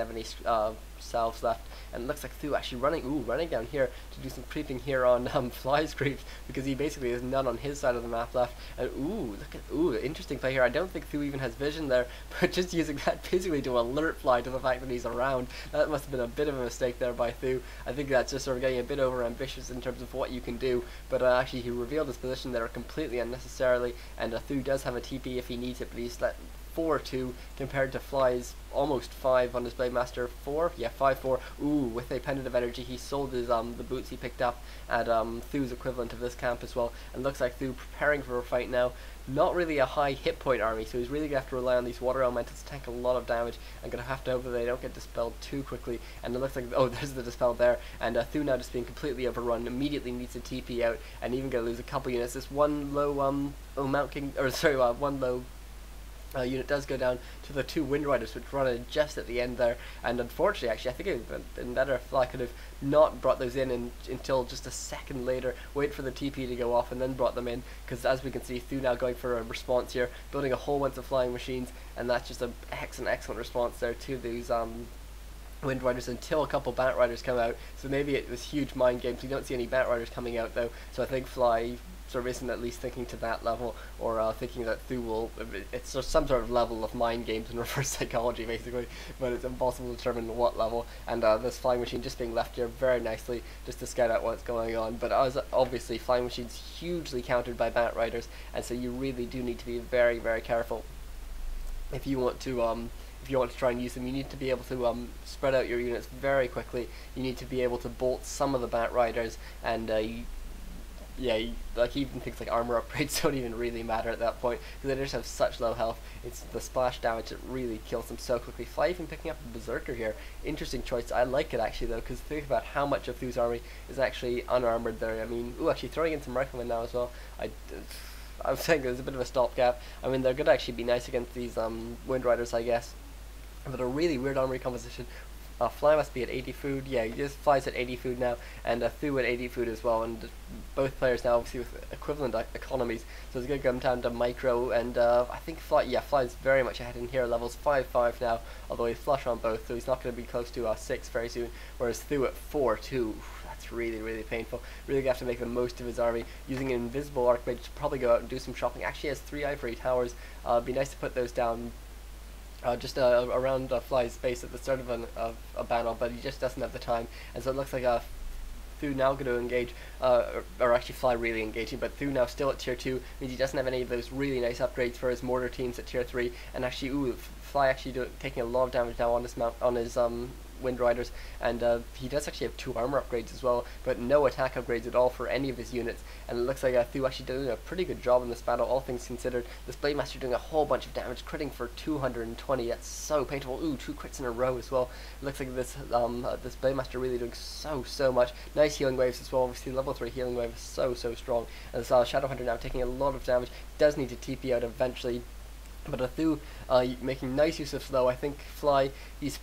have any salves left, and it looks like th000 actually running down here to do some creeping here on Fly's creeps, because he basically has none on his side of the map left. And look at interesting play here. I don't think th000 even has vision there, but just using that basically to alert Fly to the fact that he's around. That must have been a bit of a mistake there by th000. I think that's just sort of getting a bit over ambitious in terms of what you can do, but actually he revealed his position there completely unnecessarily, and th000 does have a TP if he needs it, but he's let 4-2 compared to Fly's almost 5 on his Blademaster 4. Yeah, 5-4. With a pendant of energy, he sold his the boots he picked up at th000's equivalent of this camp as well, and looks like th000 preparing for a fight now. Not really a high hit point army, so he's really going to have to rely on these water elementals to tank a lot of damage, and going to have to hope that they don't get dispelled too quickly. And it looks like, there's the dispel there, and th000 now just being completely overrun, immediately needs to TP out, and even going to lose a couple units. This one low one low unit does go down to the 2 Wind Riders, which run in just at the end there, and unfortunately, actually, I think it would have been better if Fly could have not brought those in until just a second later, wait for the TP to go off and then brought them in, because as we can see, th000 now going for a response here, building a whole bunch of flying machines, and that's just an excellent response there to these Wind Riders until a couple Bat Riders come out. So maybe it was huge mind games. We don't see any Bat Riders coming out though, so I think Fly sort of isn't at least thinking to that level, or thinking that th000 will, it's just some sort of level of mind games and reverse psychology basically, but it's impossible to determine what level. And this flying machine just being left here very nicely just to scout out what's going on, but as obviously flying machines hugely countered by Bat Riders, and so you really do need to be very careful if you want to try and use them. You need to be able to spread out your units very quickly. You need to be able to bolt some of the Bat Riders, and like even things like armor upgrades don't even really matter at that point, because they just have such low health. It's the splash damage that really kills them so quickly. Fly even picking up a Berserker here. Interesting choice. I like it actually though, because think about how much of th000's army is actually unarmored there. I mean, actually throwing in some riflemen now as well. I was saying there's a bit of a stopgap. I mean, they're going to actually be nice against these Wind Riders, I guess, but a really weird armory composition. Fly must be at 80 food. Yeah, he just Fly's at 80 food now, and th000 at 80 food as well, and both players now obviously with equivalent economies, so it's going to come down to micro, and I think Fly's very much ahead in here, levels 5-5 now, although he's flush on both, so he's not going to be close to 6 very soon, whereas th000 at 4-2. That's really painful. Really have to make the most of his army, using an invisible Archmage to probably go out and do some shopping. Actually has 3 ivory towers. It'd be nice to put those down just around Fly's base at the start of a battle, but he just doesn't have the time, and so it looks like th000 now going to engage, or actually Fly really engaging, but th000 now still at tier 2, means he doesn't have any of those really nice upgrades for his mortar teams at tier 3, and actually, Fly actually taking a lot of damage now on his Wind Riders, and he does actually have 2 armor upgrades as well, but no attack upgrades at all for any of his units, and it looks like th000 actually doing a pretty good job in this battle, all things considered. This Blademaster doing a whole bunch of damage, critting for 220, that's so painful. 2 crits in a row as well. It looks like this this Blademaster really doing so much. Nice healing waves as well, obviously level 3 healing wave is so strong, and this Shadowhunter now taking a lot of damage, does need to TP out eventually. But th000 making nice use of slow. I think Fly, his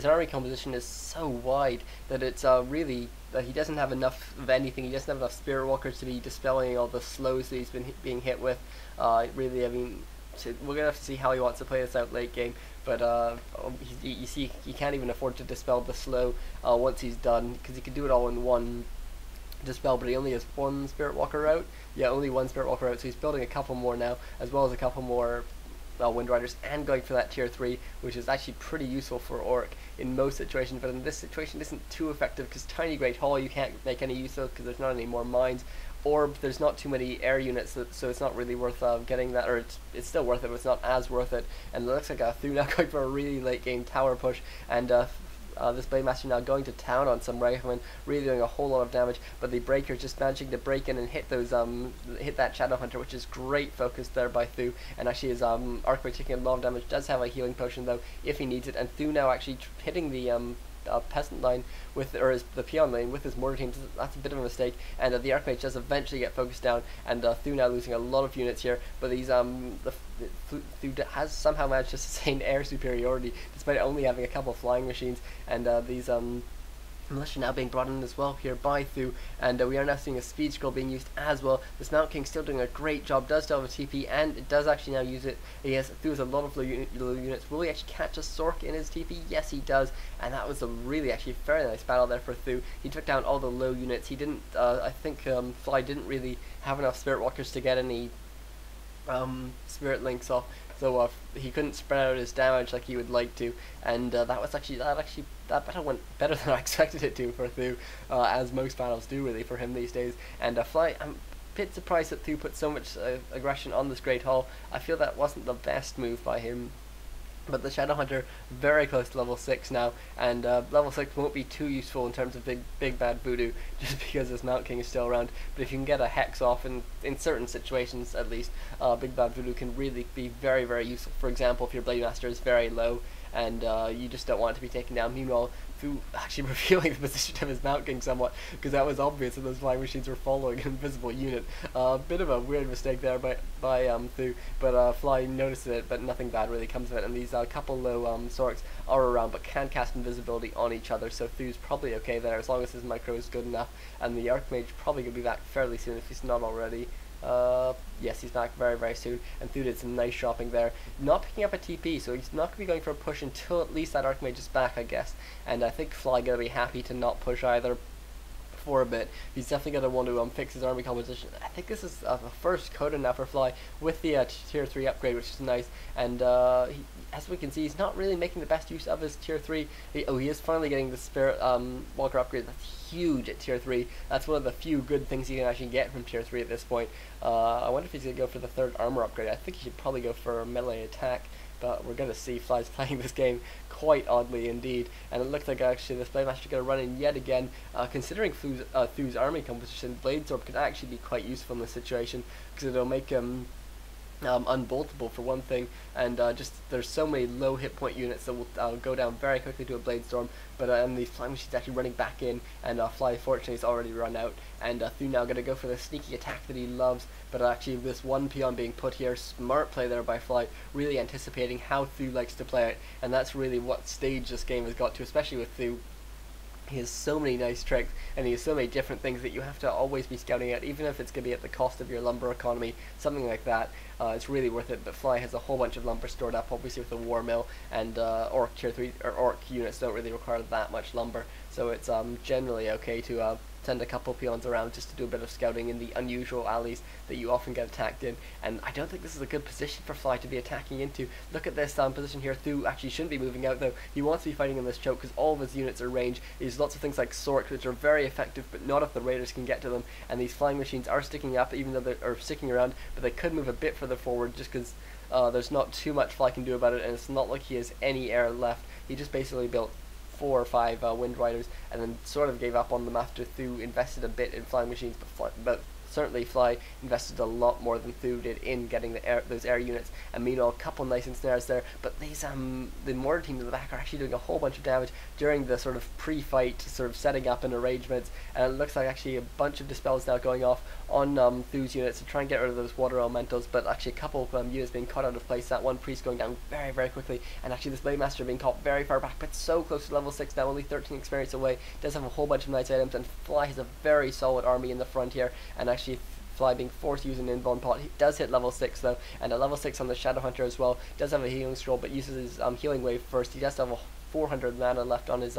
army composition is so wide that it's really he doesn't have enough of anything. He doesn't have enough Spirit Walkers to be dispelling all the slows that he's been being hit with. Really, I mean, so we're gonna have to see how he wants to play this out late game. But you see, he can't even afford to dispel the slow once he's done, because he can do it all in one dispel, but he only has 1 Spirit Walker out. Yeah, only 1 Spirit Walker out, so he's building a couple more now, as well as a couple more Wind Riders, and going for that tier 3, which is actually pretty useful for Orc in most situations, but in this situation isn't too effective, because Tiny Great Hall you can't make any use of because there's not any more mines. Orb, there's not too many air units, so it's not really worth getting that, or it's still worth it, but it's not as worth it. And it looks like th000 now going for a really late game tower push, and this Blademaster now going to town on some riflemen, really doing a whole lot of damage, but the Breaker just managing to break in and hit those hit that Shadowhunter, which is great focus there by th000, and actually his Archmage taking a lot of damage, does have a healing potion though if he needs it, and th000 now actually hitting the peasant line with, or the peon lane with his mortar teams. That's a bit of a mistake, and the Archmage does eventually get focused down, and th000 now losing a lot of units here, but these th000 has somehow managed to sustain air superiority despite only having a couple of flying machines, and these Militia now being brought in as well here by th000, and we are now seeing a speed scroll being used as well. This Mount King still doing a great job, does still have a TP, and it does actually now use it. Yes, th000 has a lot of low units. Will he actually catch a Sork in his TP? Yes, he does, and that was a really actually very nice battle there for th000. He took down all the low units. He didn't, I think Fly didn't really have enough Spirit Walkers to get any Spirit Links off, so he couldn't spread out his damage like he would like to, and that battle went better than I expected it to for th000, as most battles do really for him these days. And Fly, I'm a bit surprised that th000 put so much aggression on this Great Hall. I feel that wasn't the best move by him. But the Shadow Hunter very close to level 6 now, and level 6 won't be too useful in terms of big bad voodoo, just because this Mount King is still around. But if you can get a Hex off in certain situations at least, big bad voodoo can really be very, very useful. For example, if your Blade Master is very low and you just don't want it to be taken down. Meanwhile, th000 actually revealing the position of his Mount King somewhat, because that was obvious that those flying machines were following an invisible unit. Bit of a weird mistake there by th000, but Fly noticed it, but nothing bad really comes of it. And these couple low Sorks are around, but can cast invisibility on each other, so th000's probably okay there as long as his micro is good enough. And the Archmage probably gonna be back fairly soon if he's not already. Yes, he's back very, very soon, and th000 did some nice shopping there. Not picking up a TP, so he's not going to be going for a push until at least that Archmage is back, I guess. And I think Fly going to be happy to not push either for a bit. He's definitely going to want to fix his army composition. I think this is the first coda now for Fly with the tier 3 upgrade, which is nice. And as we can see, he's not really making the best use of his tier 3. He is finally getting the Spirit Walker upgrade. That's huge at tier 3. That's one of the few good things you can actually get from tier 3 at this point. I wonder if he's going to go for the 3rd armor upgrade. I think he should probably go for melee attack, but we're going to see. Fly's playing this game quite oddly indeed, and it looks like actually this Blade Master is going to run in yet again. Considering th000's army composition, Blade Orb could actually be quite useful in this situation, because it'll make him unboltable for one thing, and just there's so many low hit point units that will go down very quickly to a Blade Storm. But and the flying machine's actually running back in, and Fly fortunately is already run out, and th000 now going to go for the sneaky attack that he loves. But actually this one peon being put here, smart play there by Fly, really anticipating how th000 likes to play it, and that's really what stage this game has got to, especially with th000. He has so many nice tricks, and he has so many different things that you have to always be scouting at, even if it's going to be at the cost of your lumber economy, something like that. It's really worth it. But Fly has a whole bunch of lumber stored up, obviously with the war mill, and orc tier 3 or orc units don't really require that much lumber, so it's generally okay to send a couple peons around just to do a bit of scouting in the unusual alleys that you often get attacked in. And I don't think this is a good position for Fly to be attacking into. Look at this position here. th000 actually shouldn't be moving out though. He wants to be fighting in this choke because all of his units are range. There's lots of things like Sorks which are very effective, but not if the raiders can get to them. And these flying machines are sticking up, even though they're sticking around, but they could move a bit further forward just because there's not too much Fly can do about it, and it's not like he has any air left. He just basically built 4 or 5 Wind Riders, and then sort of gave up on them after th000 invested a bit in flying machines, but certainly Fly invested a lot more than th000 did in getting those air units. And meanwhile, a couple nice ensnares there, but these the mortar teams in the back are actually doing a whole bunch of damage during the sort of pre-fight sort of setting up and arrangements, and it looks like actually a bunch of dispels now going off on th000's units to try and get rid of those water elementals, but actually a couple of units being caught out of place. That one priest going down very, very quickly, and actually this Blade Master being caught very far back, but so close to level 6 now, only 13 experience away. Does have a whole bunch of nice items, and Fly has a very solid army in the front here, and actually Fly being forced to use an invuln pot. He does hit level 6 though, and at level 6 on the Shadow Hunter as well. Does have a healing scroll, but uses his healing wave first. He does have a 400 mana left on his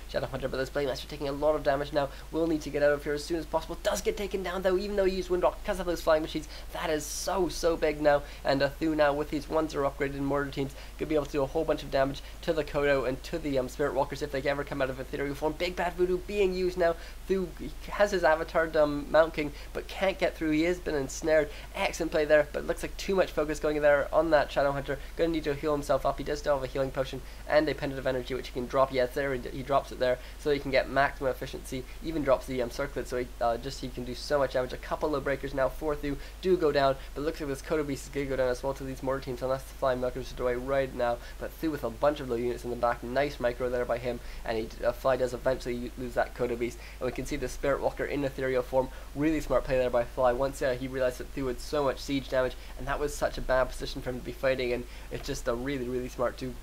Shadow Hunter, but this Blade Master taking a lot of damage now. Will need to get out of here as soon as possible. Does get taken down though, even though he used Windrock because of those flying machines. That is so big now, and th000 now with these 1-0 upgraded mortar teams could be able to do a whole bunch of damage to the Kodo and to the Spirit Walkers if they ever come out of ethereal form. Big bad voodoo being used now. th000 has his avatared Mount King, but can't get through. He has been ensnared. Excellent play there, but it looks like too much focus going there on that Shadow Hunter. Going to need to heal himself up. He does still have a healing potion and a pendant of energy which he can drop. Yes, there he drops it there, so he can get maximum efficiency. Even drops the circlet, so he can do so much damage. A couple of breakers now for th000 do go down, but it looks like this Kodo Beast is going to go down as well to these mortar teams unless the flying milkers are away right now. But th000 with a bunch of low units in the back, nice micro there by him, and Fly does eventually lose that Kodo Beast, and we can see the Spirit Walker in ethereal form. Really smart play there by Fly once he realized that th000 had so much siege damage, and that was such a bad position for him to be fighting, and it's just a really smart to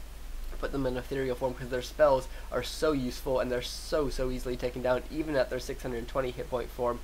put them in ethereal form because their spells are so useful and they're so easily taken down even at their 620 hit point form,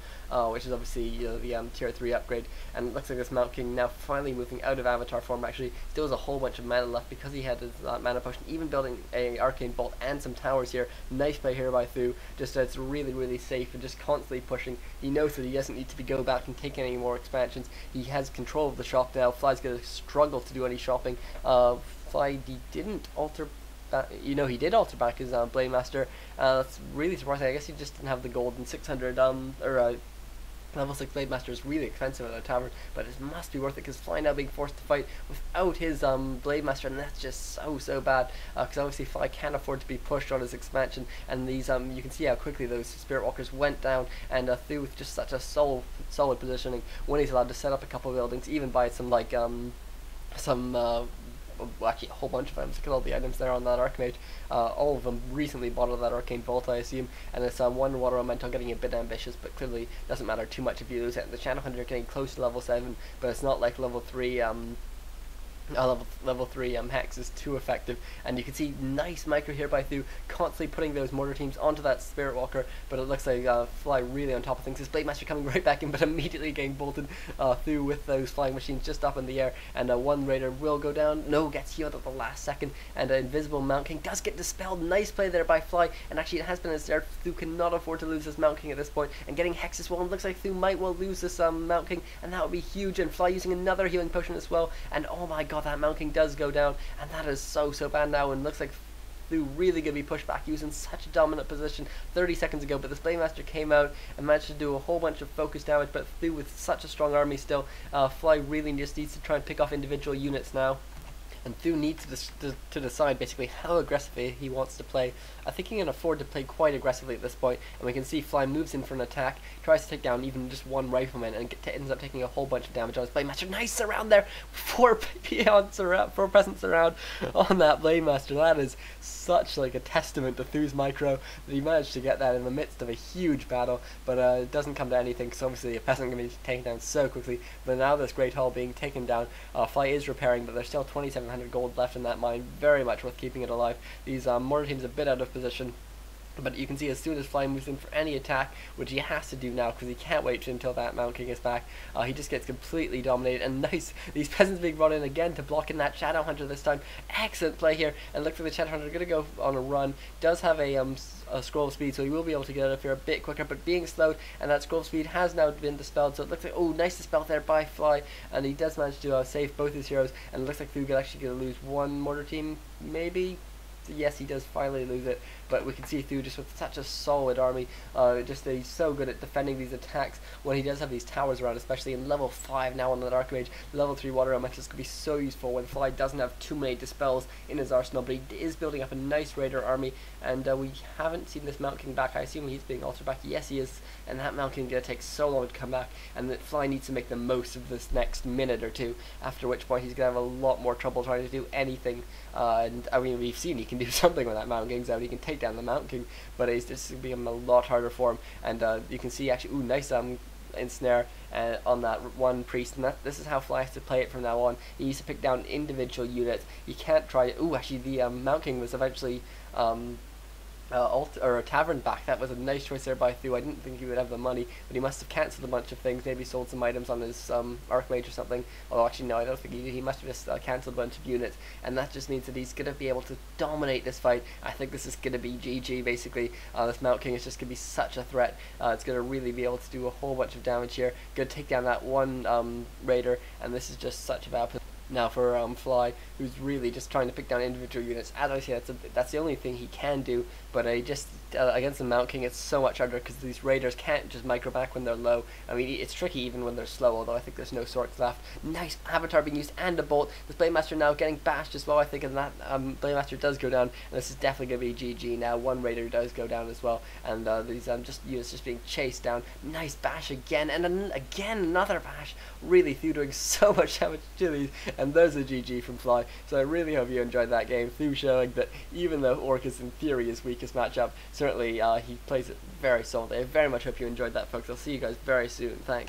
which is obviously the tier 3 upgrade. And it looks like this Mount King now finally moving out of avatar form. Actually still has a whole bunch of mana left because he had his mana potion, even building a arcane bolt and some towers here. Nice play here by th000, just it's really safe and just constantly pushing. He knows that he doesn't need to go back and take any more expansions. He has control of the shop now. Fly's going to struggle to do any shopping. Fly, he didn't alter back, he did alter back his Blade Master. That's really surprising. I guess he just didn't have the gold, and 600 level 6 Blade Master is really expensive at a tavern, but it must be worth it because Fly now being forced to fight without his Blade Master, and that's just so bad, because obviously Fly can't afford to be pushed on his expansion, and these you can see how quickly those Spirit Walkers went down, and th000 with just such a solid positioning when he's allowed to set up a couple of buildings, even by some well, actually a whole bunch of items. Look at all the items there on that Archmage. All of them recently bought out of that Arcane Vault, I assume, and this one Water Elemental getting a bit ambitious, but clearly doesn't matter too much if you lose it. The Shadow Hunter getting close to level 7, but it's not like level 3 level 3 Hex is too effective, and you can see nice micro here by th000, constantly putting those mortar teams onto that Spirit Walker, but it looks like Fly really on top of things. His Blade Master coming right back in, but immediately getting bolted th000 with those flying machines just up in the air, and one Raider will go down. No, gets healed at the last second, and Invisible Mount King does get dispelled. Nice play there by Fly, and actually it has been there. th000 cannot afford to lose this Mount King at this point, and getting Hex as well, and looks like th000 might well lose this Mount King, and that would be huge, and Fly using another healing potion as well, and oh my god, that Mount King does go down, and that is so bad now, and looks like th000 really going to be pushed back. He was in such a dominant position 30 seconds ago, but this Blade Master came out and managed to do a whole bunch of focus damage, but th000 with such a strong army still, Fly really just needs to try and pick off individual units now. And th000 needs to decide basically how aggressively he wants to play. I think he can afford to play quite aggressively at this point, and we can see Fly moves in for an attack, tries to take down even just one rifleman, and ends up taking a whole bunch of damage on his Blade Master. Nice surround there! 4 presence surround on that Blade Master. That is such like a testament to th000's micro, that he managed to get that in the midst of a huge battle, but it doesn't come to anything, because obviously a peasant can be taken down so quickly. But now this Great Hall being taken down, Fly is repairing, but there's still 2,700 gold left in that mine, very much worth keeping it alive. These mortar teams a bit out of position, but you can see as soon as Fly moves in for any attack, which he has to do now because he can't wait until that Mount King is back, he just gets completely dominated. And nice, these peasants being brought in again to block in that Shadow Hunter this time. Excellent play here, and looks like the Shadow Hunter is going to go on a run. Does have a scroll of speed, so he will be able to get out of here a bit quicker, but being slowed, and that scroll of speed has now been dispelled, so it looks like, oh, nice dispel there by Fly, and he does manage to save both his heroes, and it looks like th000 is actually going to lose one mortar team, maybe? Yes, he does finally lose it, but we can see th000 just with such a solid army, he's so good at defending these attacks when he does have these towers around, especially in level 5 now on the Archmage. Level 3 Water Elementals could be so useful when Fly doesn't have too many dispels in his arsenal, but he is building up a nice Raider army, and we haven't seen this Mount King back. I assume he's being altered back. Yes, he is, and that Mount King is going to take so long to come back, and that Fly needs to make the most of this next minute or two, after which point he's going to have a lot more trouble trying to do anything, and I mean, we've seen he can do something when that Mount King's out. He can take down the Mount King, but it's just going to become a lot harder for him, and you can see actually, ooh, nice ensnare on that one priest, and this is how Fly has to play it from now on. He needs to pick down individual units. He can't try, ooh, actually the Mount King was eventually or a tavern back. That was a nice choice there by th000. I didn't think he would have the money, but he must have cancelled a bunch of things, maybe sold some items on his Archmage or something, although actually no, I don't think he did. He must have just cancelled a bunch of units, and that just means that he's going to be able to dominate this fight. I think this is going to be GG basically. This Mount King is just going to be such a threat. It's going to really be able to do a whole bunch of damage here, going to take down that one Raider, and this is just such a bad position now for Fly, who's really just trying to pick down individual units. As I say, that's the only thing he can do, but just against the Mount King it's so much harder because these Raiders can't just micro back when they're low. I mean, it's tricky even when they're slow, although I think there's no swords left. Nice Avatar being used and a bolt. This Blade Master now getting bashed as well, I think, and that Blade Master does go down, and this is definitely going to be GG now. One Raider does go down as well, and these just units just being chased down. Nice bash again, and then again another bash. Really th000 doing so much damage to these, and there's a GG from Fly. So I really hope you enjoyed that game. th000 showing that even though Orc is in theory his weakest matchup, certainly he plays it very solidly. I very much hope you enjoyed that, folks. I'll see you guys very soon. Thanks.